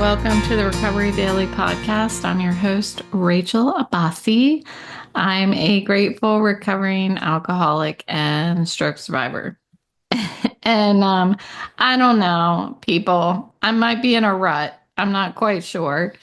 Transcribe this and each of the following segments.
welcome to the Recovery Daily Podcast. I'm your host, Rachel Abassi. I'm a grateful recovering alcoholic and stroke survivor. And I don't know, people, I might be in a rut. I'm not quite sure.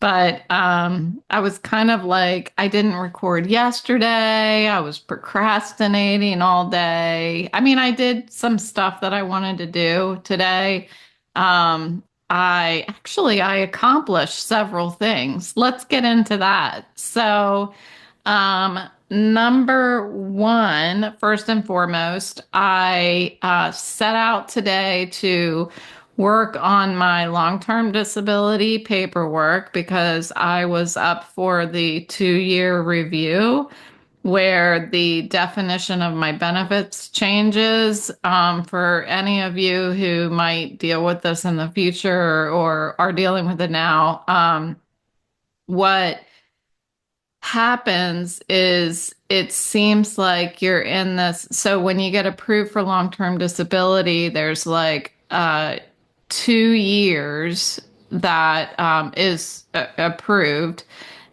But I was kind of like, I didn't record yesterday. I was procrastinating all day. I mean, I did some stuff that I wanted to do today. I accomplished several things. Let's get into that. So, number one, first and foremost, I set out today to work on my long-term disability paperwork because I was up for the 2-year review where the definition of my benefits changes. For any of you who might deal with this in the future or are dealing with it now, what happens is it seems like you're in this. So when you get approved for long-term disability, there's like 2 years that is approved.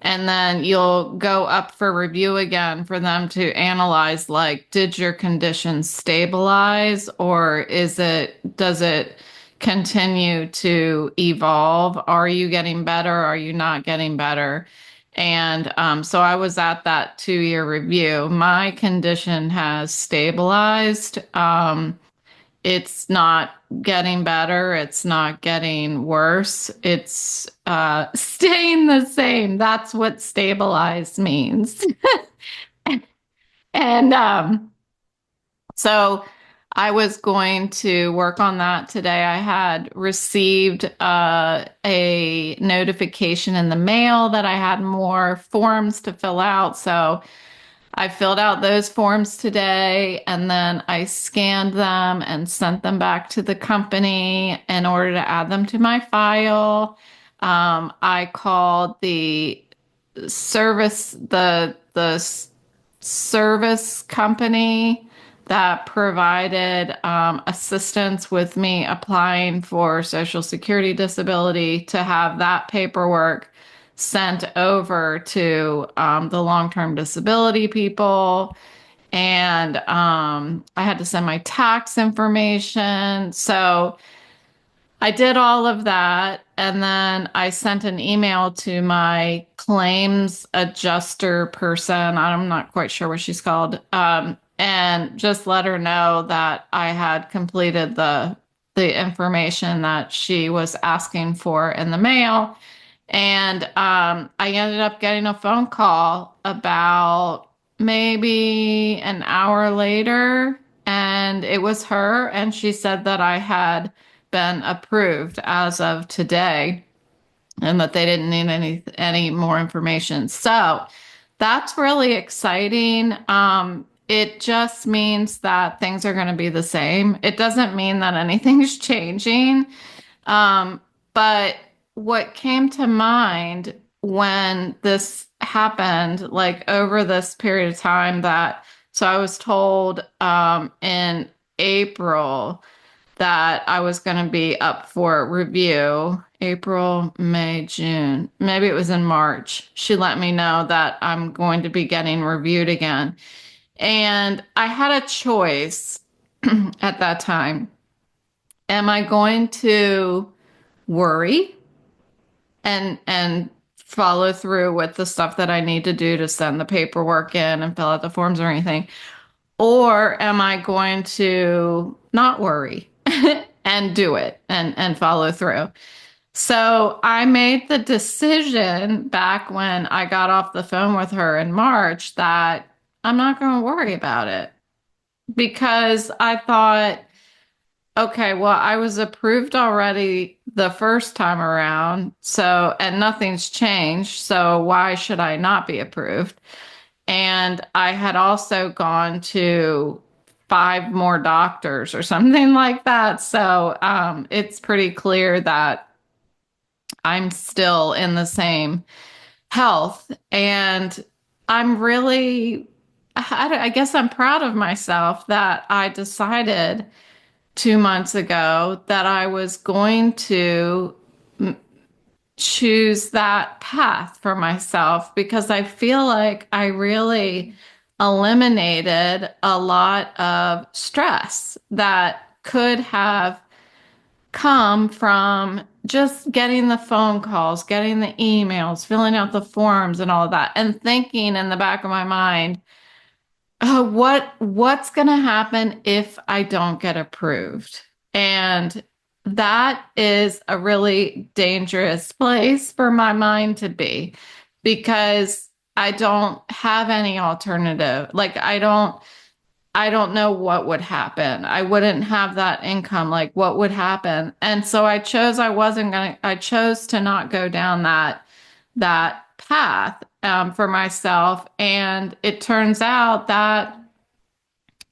And then you'll go up for review again for them to analyze, like, did your condition stabilize or does it continue to evolve? Are you getting better? Are you not getting better? And so I was at that 2-year review. My condition has stabilized. It's not getting better. It's not getting worse. It's staying the same. That's what stabilized means. And so I was going to work on that today. I had received a notification in the mail that I had more forms to fill out. So I filled out those forms today and then I scanned them and sent them back to the company in order to add them to my file. I called the service, the service company that provided assistance with me applying for Social Security disability to have that paperwork sent over to the long-term disability people. And I had to send my tax information. So I did all of that. And then I sent an email to my claims adjuster person. I'm not quite sure what she's called. And just let her know that I had completed the information that she was asking for in the mail. And I ended up getting a phone call about maybe an hour later, and it was her, and she said that I had been approved as of today and that they didn't need any more information. So that's really exciting. It just means that things are going to be the same. It doesn't mean that anything's changing. But what came to mind when this happened, like over this period of time so I was told in April that I was going to be up for review. April, May, June. Maybe it was in March. She let me know that I'm going to be getting reviewed again. And I had a choice at that time. Am I going to worry and follow through with the stuff that I need to do to send the paperwork in and fill out the forms or anything? Or am I going to not worry and do it and follow through? So I made the decision back when I got off the phone with her in March that I'm not going to worry about it because I thought, okay, well, I was approved already the first time around, and nothing's changed, so why should I not be approved? And I had also gone to 5 more doctors or something like that. So it's pretty clear that I'm still in the same health. And I guess I'm proud of myself that I decided 2 months ago that I was going to choose that path for myself because I feel like I really eliminated a lot of stress that could have come from just getting the phone calls, getting the emails, filling out the forms and all of that, and thinking in the back of my mind, oh, what's going to happen if I don't get approved? And that is a really dangerous place for my mind to be because I don't have any alternative. Like I don't know what would happen. I wouldn't have that income. Like what would happen? And so I chose to not go down that path for myself. And it turns out that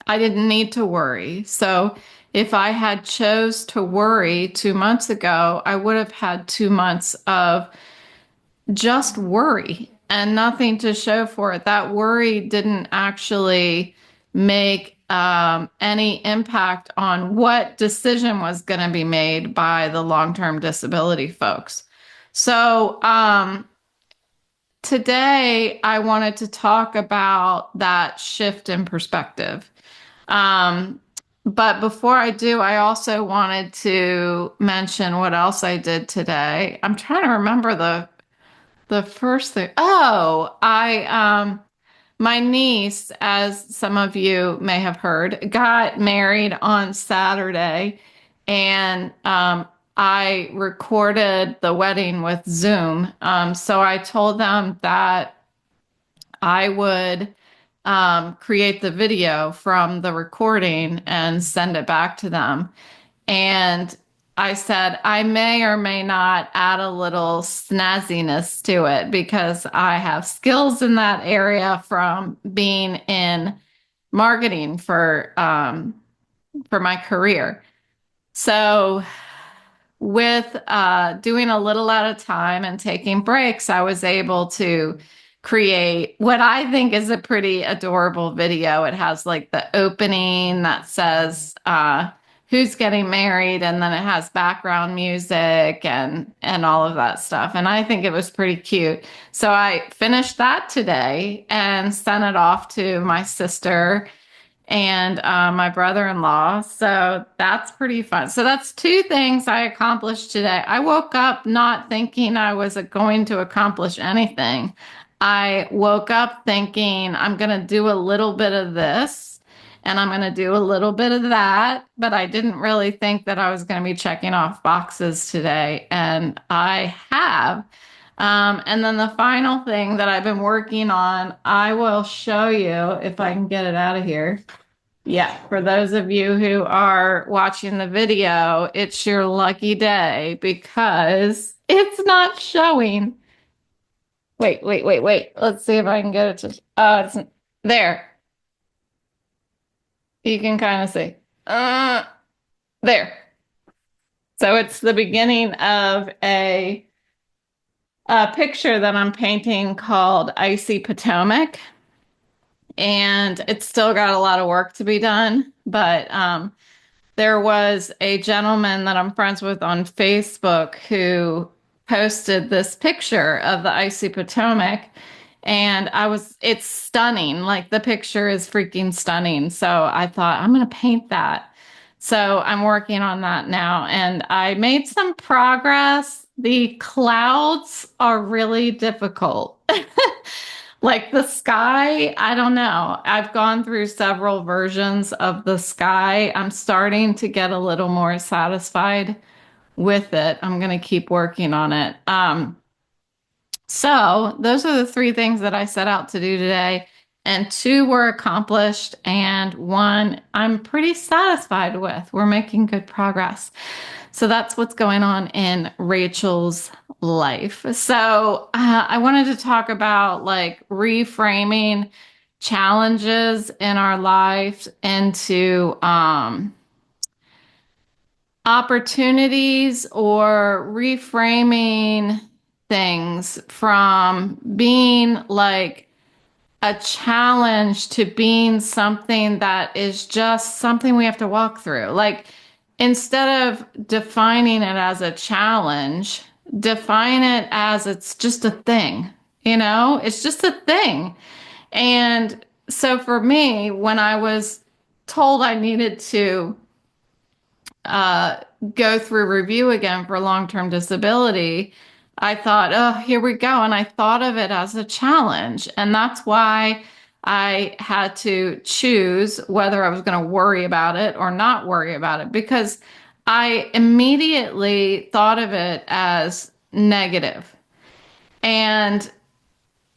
I didn't need to worry. So if I had chose to worry 2 months ago, I would have had 2 months of just worry and nothing to show for it. That worry didn't actually make any impact on what decision was going to be made by the long-term disability folks. So today I wanted to talk about that shift in perspective. Um, but before I do, I also wanted to mention what else I did today. I'm trying to remember the first thing. Oh, my niece, as some of you may have heard, got married on Saturday, and I recorded the wedding with Zoom. So I told them that I would create the video from the recording and send it back to them. And I said, I may or may not add a little snazziness to it because I have skills in that area from being in marketing for my career. So with doing a little at a time and taking breaks, I was able to create what I think is a pretty adorable video. It has like the opening that says who's getting married, and then it has background music and all of that stuff. And I think it was pretty cute. So I finished that today and sent it off to my sister and my brother-in-law. So that's pretty fun. So that's two things I accomplished today. I woke up not thinking I was going to accomplish anything. I woke up thinking I'm going to do a little bit of this and I'm going to do a little bit of that, but I didn't really think that I was going to be checking off boxes today, and I have. And then the final thing that I've been working on, I will show you if I can get it out of here. Yeah, for those of you who are watching the video, it's your lucky day because it's not showing. Wait. Let's see if I can get it to, it's there. You can kind of see. There. So it's the beginning of a picture that I'm painting called Icy Potomac. And it's still got a lot of work to be done, but there was a gentleman that I'm friends with on Facebook who posted this picture of the Icy Potomac, and it's stunning. Like the picture is freaking stunning. So I thought I'm going to paint that. So I'm working on that now, and I made some progress. The clouds are really difficult. Like the sky, I don't know. I've gone through several versions of the sky. I'm starting to get a little more satisfied with it. I'm going to keep working on it. So those are the three things that I set out to do today. And two were accomplished, and one I'm pretty satisfied with. We're making good progress. So that's what's going on in Rachel's life. So I wanted to talk about like reframing challenges in our life into opportunities, or reframing things from being like a challenge to being something that is just something we have to walk through. Like instead of defining it as a challenge, define it as it's just a thing, it's just a thing. And so for me, when I was told I needed to uh, go through review again for long-term disability, I thought, oh, here we go. And I thought of it as a challenge. And that's why I had to choose whether I was going to worry about it or not worry about it, because I immediately thought of it as negative. And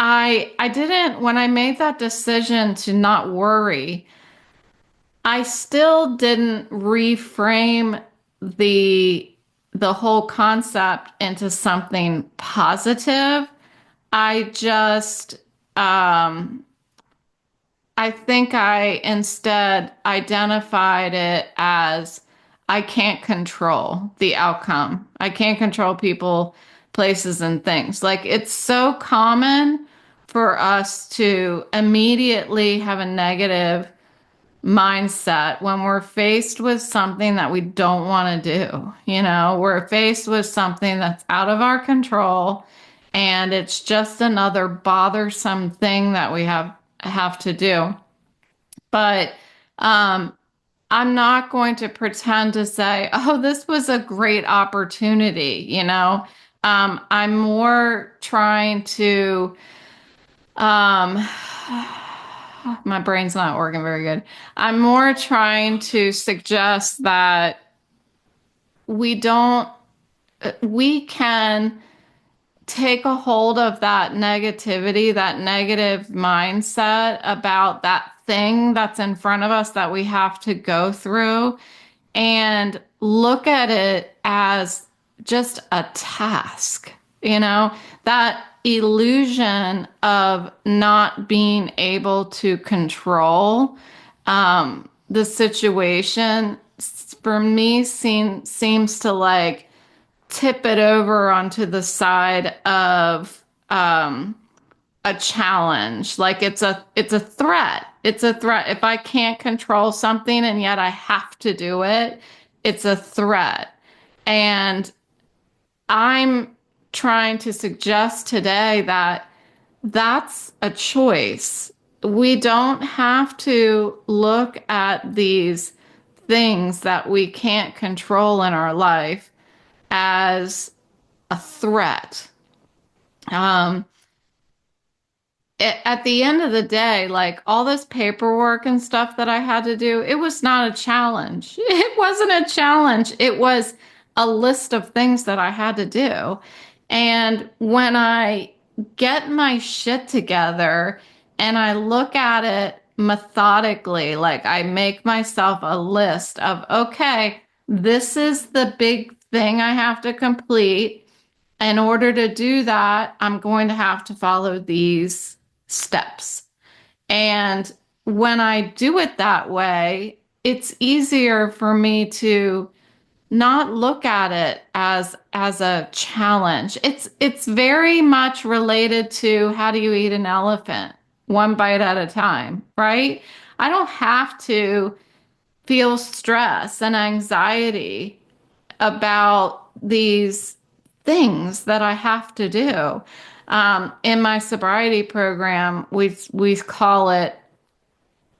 I didn't, when I made that decision to not worry, I still didn't reframe the the whole concept into something positive. I just I think I instead identified it as I can't control the outcome. I can't control people, places, and things. Like it's so common for us to immediately have a negative mindset when we're faced with something that we don't want to do. We're faced with something that's out of our control and it's just another bothersome thing that we have to do. But um, I'm not going to pretend to say, oh, this was a great opportunity. I'm more trying to um, my brain's not working very good. I'm more trying to suggest that we don't, we can take a hold of that negativity, that negative mindset about that thing that's in front of us that we have to go through and look at it as just a task, that illusion of not being able to control the situation for me seems to like tip it over onto the side of a challenge. Like it's a threat. It's a threat. If I can't control something and yet I have to do it, it's a threat. And I'm trying to suggest today that that's a choice. We don't have to look at these things that we can't control in our life as a threat. Um, at the end of the day, like all this paperwork and stuff that I had to do, it was not a challenge. It wasn't a challenge. It was a list of things that I had to do. And when I get my shit together and I look at it methodically, like I make myself a list of, okay, this is the big thing I have to complete. In order to do that, I'm going to have to follow these steps. And when I do it that way, it's easier for me to not look at it as a challenge. It's very much related to how do you eat an elephant? One bite at a time, right? I don't have to feel stress and anxiety about these things that I have to do. In my sobriety program, we call it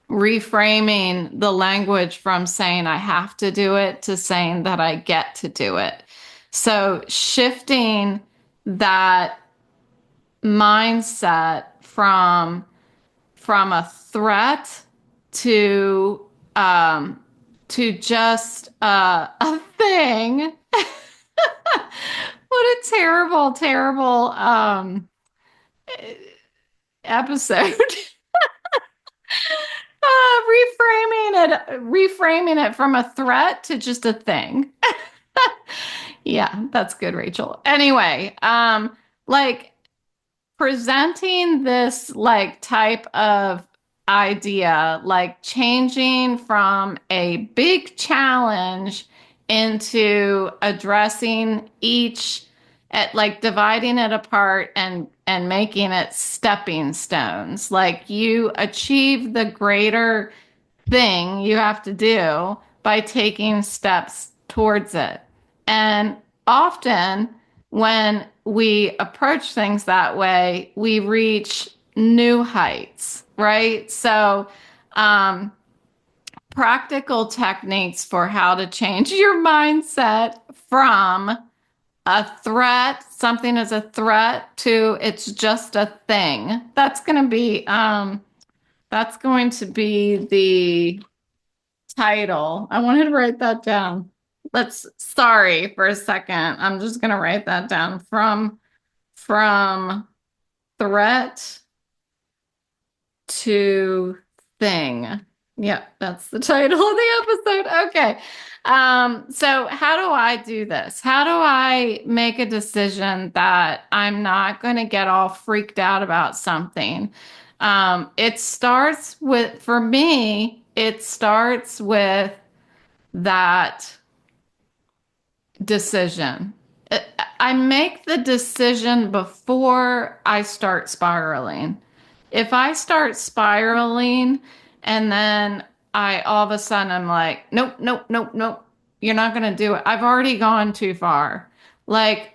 reframing the language from saying I have to do it to saying that I get to do it. So shifting that mindset from a threat to just a thing. What a terrible, terrible episode. Reframing it from a threat to just a thing. Yeah, that's good, Rachel. Anyway, like presenting this like type of idea, like changing from a big challenge into addressing each at like dividing it apart and making it stepping stones. Like you achieve the greater thing you have to do by taking steps towards it. And often when we approach things that way, we reach new heights, right? So, um, practical techniques for how to change your mindset from a threat, something is a threat, to it's just a thing. That's going to be the title. I wanted to write that down. Sorry for a second. I'm just gonna write that down. From threat to thing. Yep, that's the title of the episode. Okay. So how do I do this? How do I make a decision that I'm not going to get all freaked out about something? It starts with, for me, it starts with that decision. I make the decision before I start spiraling. If I start spiraling and then I all of a sudden I'm like, nope, nope, nope, nope, you're not going to do it. I've already gone too far. Like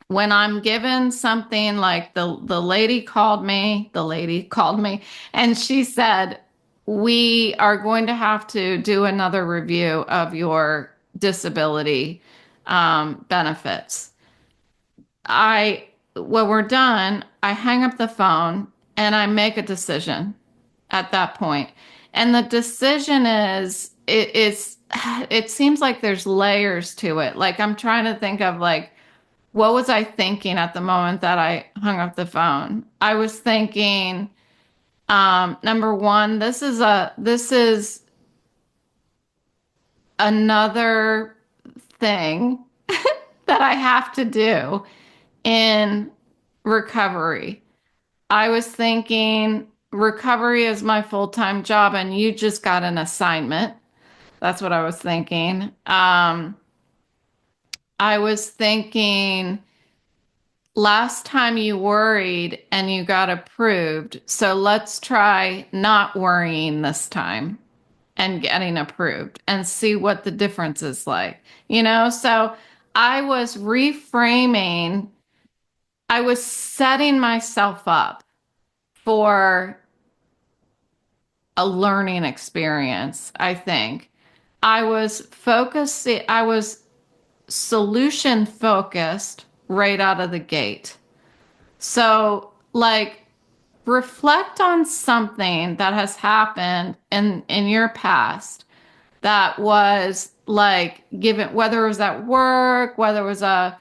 when I'm given something like the lady called me and she said, we are going to have to do another review of your disability benefits. When we're done, I hang up the phone and I make a decision at that point. And the decision it seems like there's layers to it. Like I'm trying to think of like, what was I thinking at the moment that I hung up the phone? I was thinking, number one, this is another thing that I have to do in recovery. I was thinking recovery is my full-time job and you just got an assignment. That's what I was thinking. I was thinking last time you worried and you got approved. So let's try not worrying this time and getting approved and see what the difference is like. So I was reframing, I was setting myself up for a learning experience, I think. I was solution focused right out of the gate. So, like, reflect on something that has happened in your past that was like given, whether it was at work, whether it was a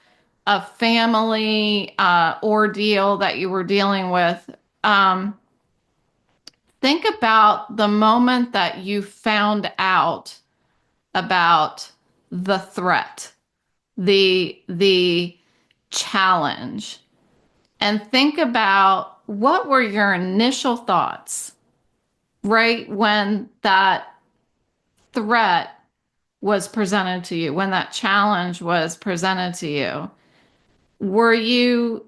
family ordeal that you were dealing with. Think about the moment that you found out about the threat, the challenge, and think about what were your initial thoughts right when that threat was presented to you, when that challenge was presented to you. Were you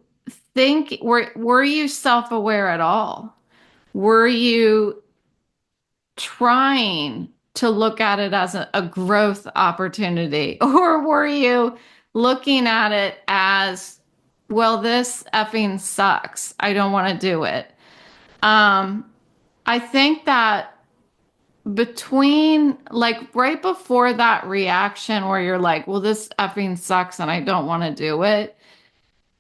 were you self-aware at all? Were you trying to look at it as a growth opportunity? Or were you looking at it as, well, this effing sucks. I don't want to do it. I think that between like right before that reaction where you're like, well, this effing sucks and I don't want to do it,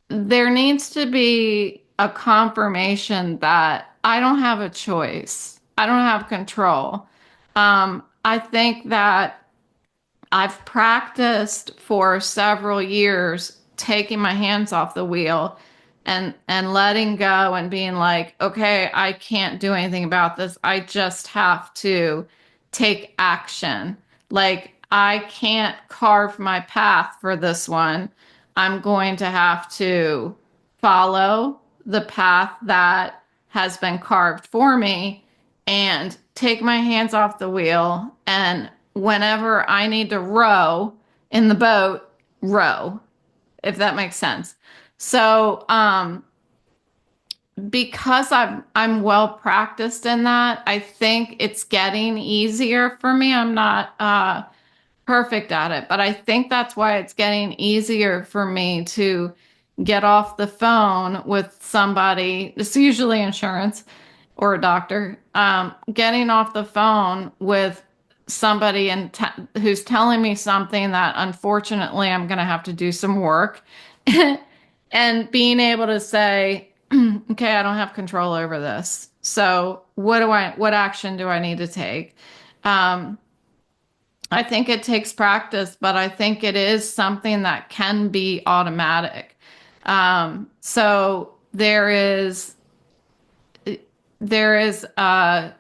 there needs to be a confirmation that I don't have a choice. I don't have control. I think that I've practiced for several years taking my hands off the wheel and letting go and being like, okay, I can't do anything about this. I just have to take action. Like I can't carve my path for this one. I'm going to have to follow the path that has been carved for me and take my hands off the wheel. And whenever I need to row in the boat, row, if that makes sense. So, because I'm well practiced in that, I think it's getting easier for me. I'm not perfect at it, but I think that's why it's getting easier for me to get off the phone with somebody. It's usually insurance or a doctor. Getting off the phone with somebody and who's telling me something that unfortunately I'm going to have to do some work, and being able to say, okay, I don't have control over this. So what action do I need to take? Um, I think it takes practice, but I think it is something that can be automatic. So there is an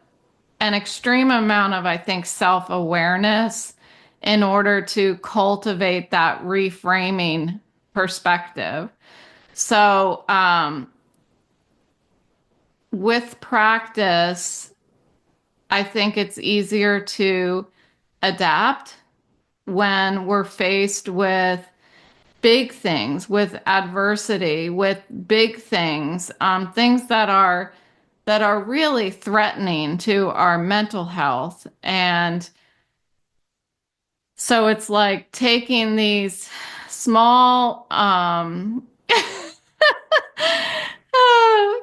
extreme amount of, I think, self-awareness in order to cultivate that reframing perspective. So with practice, I think it's easier to adapt when we're faced with big things, with adversity, with big things, things that are really threatening to our mental health. And so it's like taking these small,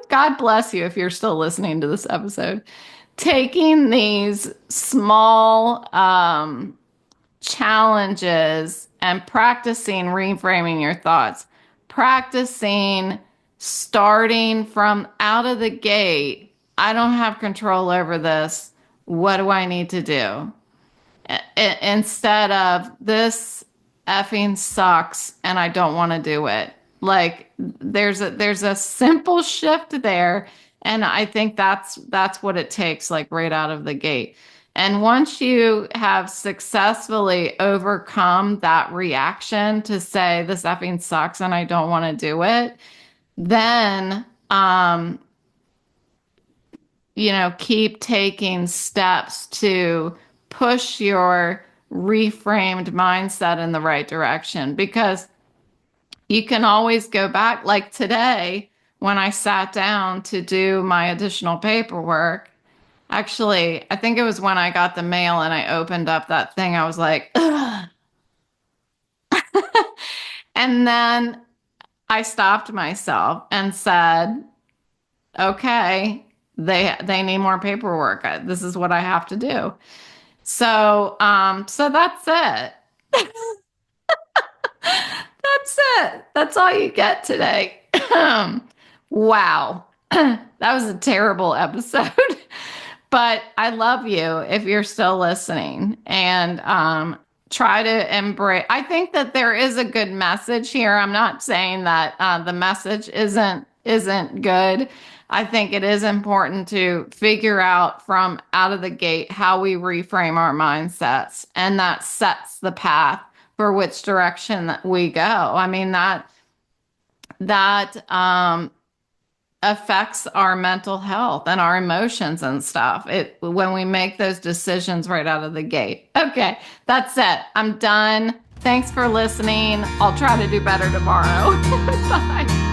God bless you if you're still listening to this episode, taking these small, challenges and practicing reframing your thoughts, practicing starting from out of the gate. I don't have control over this. What do I need to do? Instead of this effing sucks and I don't want to do it. Like there's a simple shift there, and I think that's what it takes, like right out of the gate. And once you have successfully overcome that reaction to say this effing sucks and I don't want to do it, then keep taking steps to push your reframed mindset in the right direction, because you can always go back. Like today, when I sat down to do my additional paperwork, actually, I think it was when I got the mail and I opened up that thing, I was like, ugh. And then I stopped myself and said, okay, they need more paperwork. This is what I have to do. So that's it. That's it. That's all you get today. Wow. That was a terrible episode. But I love you if you're still listening, and try to embrace. I think that there is a good message here. I'm not saying that the message isn't good. I think it is important to figure out from out of the gate how we reframe our mindsets, and that sets the path for which direction that we go. I mean, that affects our mental health and our emotions and stuff. When we make those decisions right out of the gate. Okay, that's it. I'm done. Thanks for listening. I'll try to do better tomorrow. Bye.